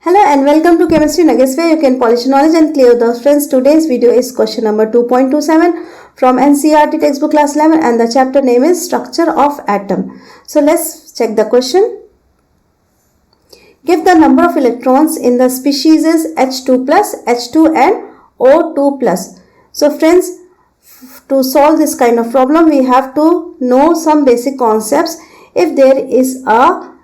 Hello and welcome to Chemistry Nuggets, where you can polish knowledge and clear those friends. Today's video is question number 2.27 from NCERT textbook class 11 and the chapter name is Structure of Atom. So let's check the question. Give the number of electrons in the species H2 plus, H2 and O2 plus. So friends, to solve this kind of problem, we have to know some basic concepts. If there is a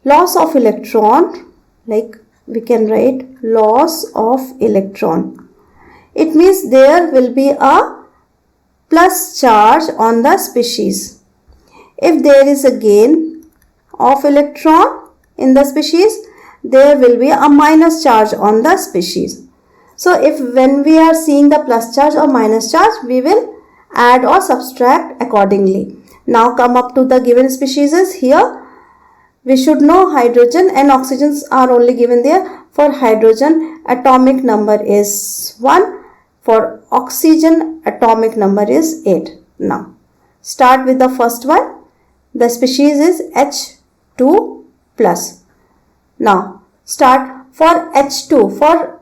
loss of electron, like we can write loss of electron, it means there will be a plus charge on the species. If there is a gain of electron in the species, there will be a minus charge on the species. So if when we are seeing the plus charge or minus charge, we will add or subtract accordingly. Now come up to the given species. Here we should know hydrogen and oxygens are only given there. For hydrogen, atomic number is 1. For oxygen, atomic number is 8. Now, start with the first one. The species is H2 plus. Now, start for H2. For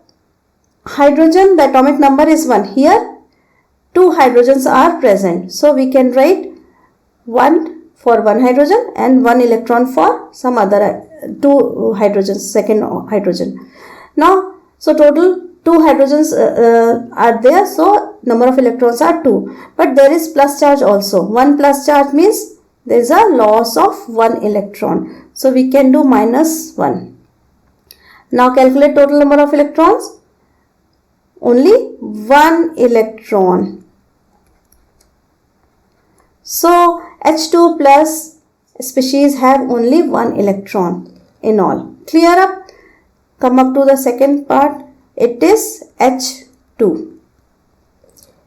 hydrogen, the atomic number is 1. Here, 2 hydrogens are present. So, we can write 1 for one hydrogen and 1 electron for some other 2 hydrogens, second hydrogen. Now, so total 2 hydrogens are there, so number of electrons are 2. But there is plus charge also. 1 plus charge means there is a loss of 1 electron. So we can do minus 1. Now calculate total number of electrons. Only 1 electron. So H2 plus species have only 1 electron in all. Clear up? Come up to the second part. It is H2.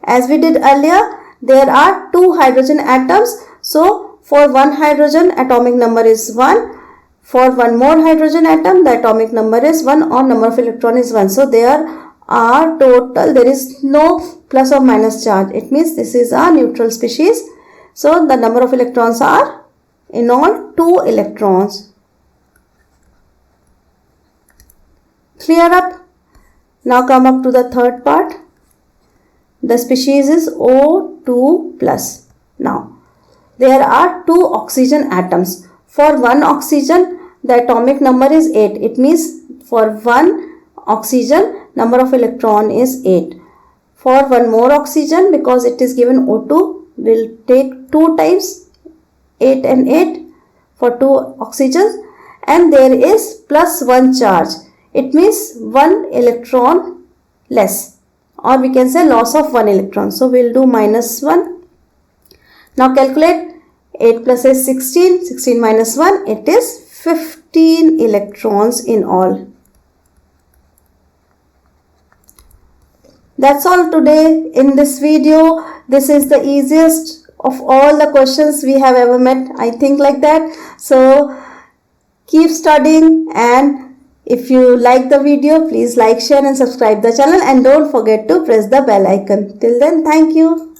As we did earlier, there are 2 hydrogen atoms. So for one hydrogen, atomic number is 1. For one more hydrogen atom, the atomic number is 1 or number of electron is 1. So there are total, there is no plus or minus charge. It means this is a neutral species. So the number of electrons are in all 2 electrons. Clear up? Now come up to the third part. The species is O2 plus. Now there are 2 oxygen atoms. For one oxygen, the atomic number is 8. It means for one oxygen, number of electron is 8. For one more oxygen, because it is given O2, will take 2 times 8 and 8 for 2 oxygens, and there is plus 1 charge. It means 1 electron less, or we can say loss of 1 electron. So we will do minus 1. Now calculate 8 plus is 16. 16 minus 1, it is 15 electrons in all. That's all today in this video. This is the easiest of all the questions we have ever met. I think like that. So keep studying, and if you like the video, please like, share and subscribe the channel, and don't forget to press the bell icon. Till then, thank you.